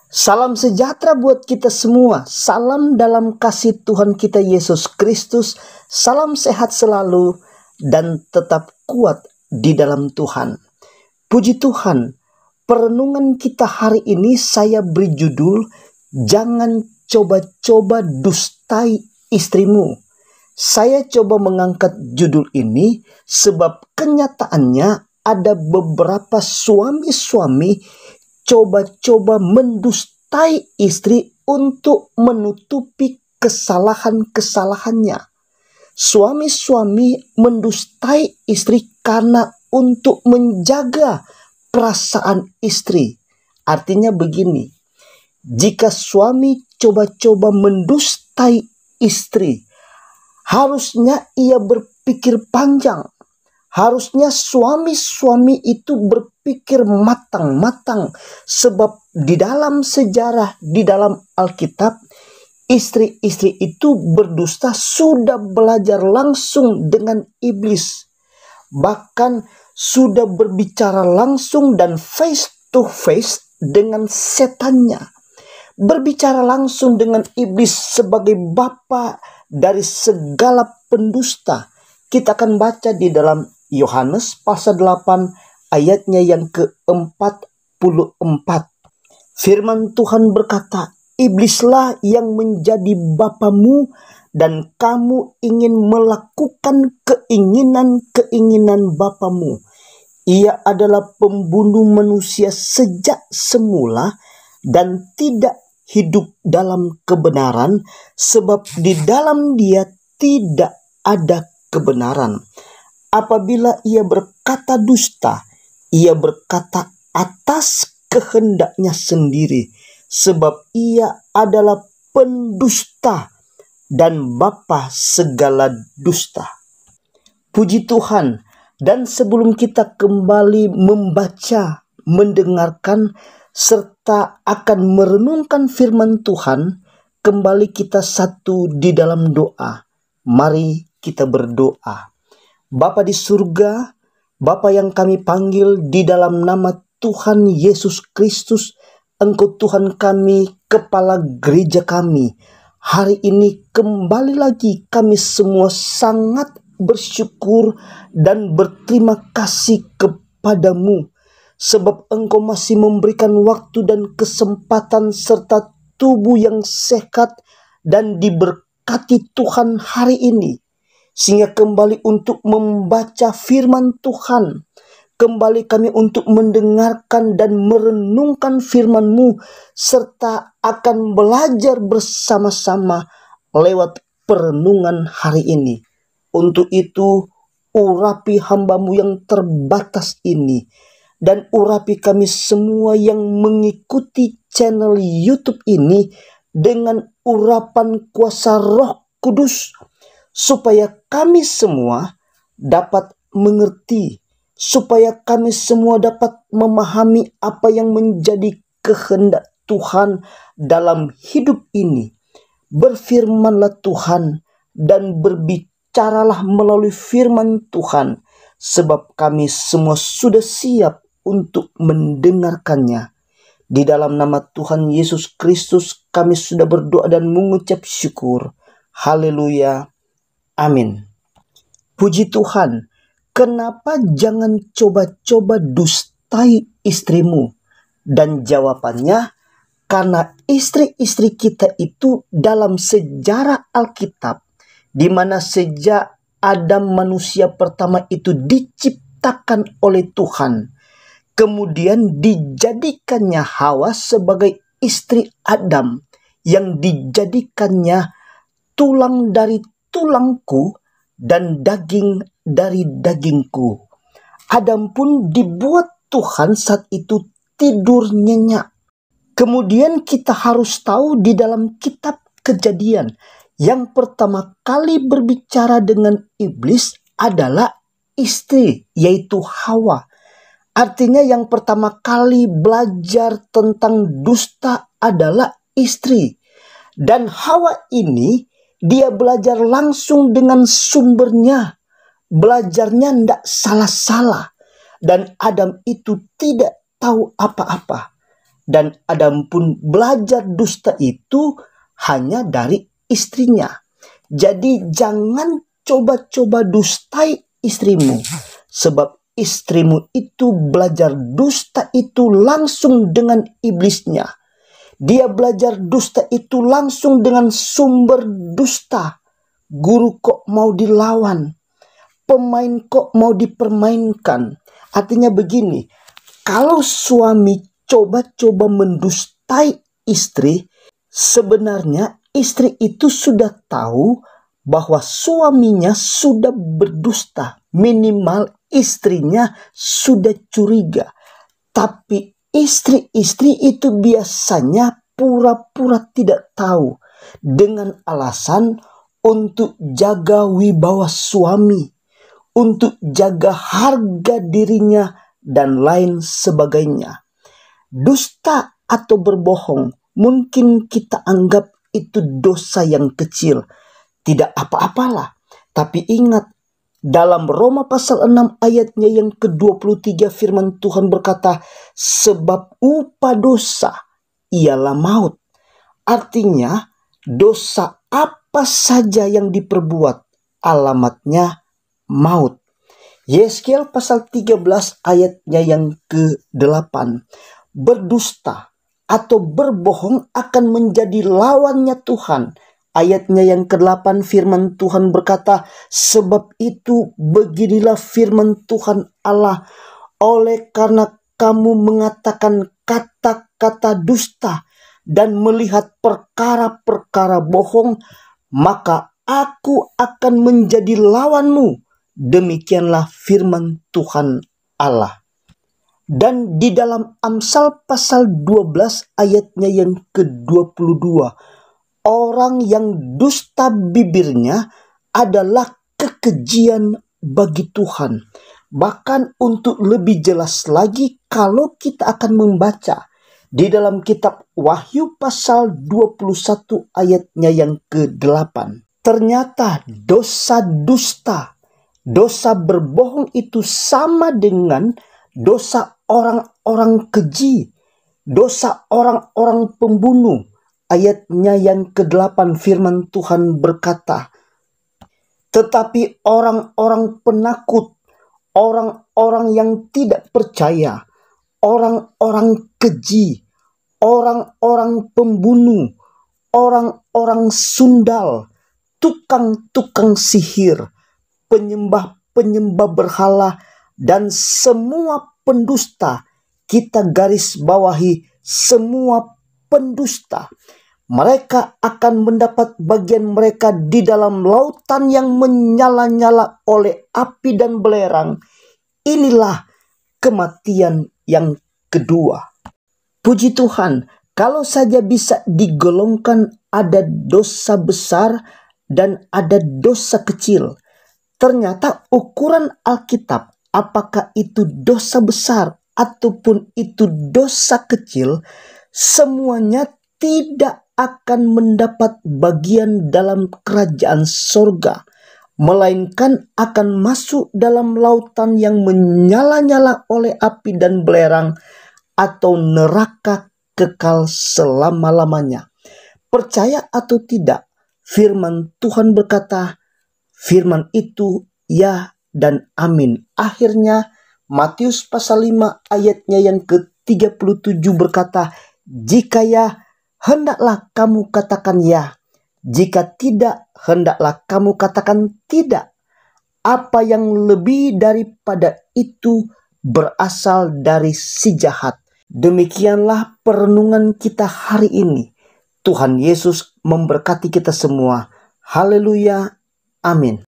Salam sejahtera buat kita semua. Salam dalam kasih Tuhan kita Yesus Kristus. Salam sehat selalu dan tetap kuat di dalam Tuhan. Puji Tuhan, perenungan kita hari ini saya beri judul, jangan coba-coba dustai istrimu. Saya coba mengangkat judul ini sebab kenyataannya ada beberapa suami-suami coba-coba mendustai istri untuk menutupi kesalahan-kesalahannya. Suami-suami mendustai istri karena untuk menjaga perasaan istri. Artinya begini, jika suami coba-coba mendustai istri, harusnya ia berpikir panjang. Harusnya suami-suami itu berpikir matang-matang. Sebab di dalam sejarah, di dalam Alkitab, istri-istri itu berdusta sudah belajar langsung dengan iblis. Bahkan sudah berbicara langsung dan face to face dengan setannya. Berbicara langsung dengan iblis sebagai bapa dari segala pendusta. Kita akan baca di dalam Yohanes pasal 8 ayatnya yang ke-44. Firman Tuhan berkata, iblislah yang menjadi bapamu dan kamu ingin melakukan keinginan-keinginan bapamu. Ia adalah pembunuh manusia sejak semula dan tidak hidup dalam kebenaran, sebab di dalam dia tidak ada kebenaran. Apabila ia berkata dusta, ia berkata atas kehendaknya sendiri, sebab ia adalah pendusta dan bapa segala dusta. Puji Tuhan, dan sebelum kita kembali membaca, mendengarkan, serta akan merenungkan firman Tuhan, kembali kita satu di dalam doa. Mari kita berdoa. Bapa di surga, Bapa yang kami panggil di dalam nama Tuhan Yesus Kristus, Engkau Tuhan kami, Kepala gereja kami. Hari ini kembali lagi kami semua sangat bersyukur dan berterima kasih kepadamu, sebab Engkau masih memberikan waktu dan kesempatan serta tubuh yang sehat dan diberkati Tuhan hari ini. Sehingga kembali untuk membaca firman Tuhan. Kembali kami untuk mendengarkan dan merenungkan firman-Mu. Serta akan belajar bersama-sama lewat perenungan hari ini. Untuk itu, urapi hamba-Mu yang terbatas ini. Dan urapi kami semua yang mengikuti channel YouTube ini dengan urapan kuasa Roh Kudus. Supaya kami semua dapat mengerti, supaya kami semua dapat memahami apa yang menjadi kehendak Tuhan dalam hidup ini. Berfirmanlah Tuhan dan berbicaralah melalui firman Tuhan, sebab kami semua sudah siap untuk mendengarkannya. Di dalam nama Tuhan Yesus Kristus kami sudah berdoa dan mengucap syukur. Haleluya. Amin. Puji Tuhan, kenapa jangan coba-coba dustai istrimu? Dan jawabannya, karena istri-istri kita itu dalam sejarah Alkitab, di mana sejak Adam manusia pertama itu diciptakan oleh Tuhan, kemudian dijadikannya Hawa sebagai istri Adam, yang dijadikannya tulang dari tulangku dan daging dari dagingku. Adam pun dibuat Tuhan saat itu tidur nyenyak. Kemudian kita harus tahu di dalam kitab Kejadian, yang pertama kali berbicara dengan iblis adalah istri, yaitu Hawa. Artinya yang pertama kali belajar tentang dusta adalah istri. Dan Hawa ini dia belajar langsung dengan sumbernya. Belajarnya tidak salah-salah. Dan Adam itu tidak tahu apa-apa. dan Adam pun belajar dusta itu hanya dari istrinya. Jadi jangan coba-coba dustai istrimu, sebab istrimu itu belajar dusta itu langsung dengan iblisnya. Dia belajar dusta itu langsung dengan sumber dusta. Guru kok mau dilawan, pemain kok mau dipermainkan. Artinya begini, kalau suami coba-coba mendustai istri, sebenarnya istri itu sudah tahu bahwa suaminya sudah berdusta. Minimal istrinya sudah curiga. Tapi istri-istri itu biasanya pura-pura tidak tahu dengan alasan untuk jaga wibawa suami, untuk jaga harga dirinya, dan lain sebagainya. Dusta atau berbohong mungkin kita anggap itu dosa yang kecil, tidak apa-apalah. Tapi ingat, dalam Roma pasal 6 ayatnya yang ke-23 firman Tuhan berkata, sebab upah dosa ialah maut. Artinya dosa apa saja yang diperbuat alamatnya maut. Yeskiel pasal 13 ayatnya yang ke-8. Berdusta atau berbohong akan menjadi lawannya Tuhan. Ayatnya yang ke-8 firman Tuhan berkata, sebab itu beginilah firman Tuhan Allah, oleh karena kamu mengatakan kata-kata dusta dan melihat perkara-perkara bohong, maka aku akan menjadi lawanmu. Demikianlah firman Tuhan Allah. Dan di dalam Amsal pasal 12 ayatnya yang ke-22, orang yang dusta bibirnya adalah kekejian bagi Tuhan. Bahkan untuk lebih jelas lagi, kalau kita akan membaca di dalam kitab Wahyu pasal 21 ayatnya yang ke-8. Ternyata dosa dusta, dosa berbohong itu sama dengan dosa orang-orang keji, dosa orang-orang pembunuh. Ayatnya yang ke-8 firman Tuhan berkata, tetapi orang-orang penakut, orang-orang yang tidak percaya, orang-orang keji, orang-orang pembunuh, orang-orang sundal, tukang-tukang sihir, penyembah-penyembah berhala, dan semua pendusta, kita garis bawahi semua pendusta, mereka akan mendapat bagian mereka di dalam lautan yang menyala-nyala oleh api dan belerang. Inilah kematian yang kedua. Puji Tuhan, kalau saja bisa digolongkan ada dosa besar dan ada dosa kecil. Ternyata ukuran Alkitab, apakah itu dosa besar ataupun itu dosa kecil, semuanya tidak akan mendapat bagian dalam kerajaan sorga, melainkan akan masuk dalam lautan yang menyala-nyala oleh api dan belerang, atau neraka kekal selama-lamanya. Percaya atau tidak, firman Tuhan berkata, firman itu ya dan amin. Akhirnya Matius pasal 5 ayatnya yang ke-37 berkata, jika ya, hendaklah kamu katakan ya. Jika tidak, hendaklah kamu katakan tidak. Apa yang lebih daripada itu berasal dari si jahat. Demikianlah perenungan kita hari ini. Tuhan Yesus memberkati kita semua. Haleluya. Amin.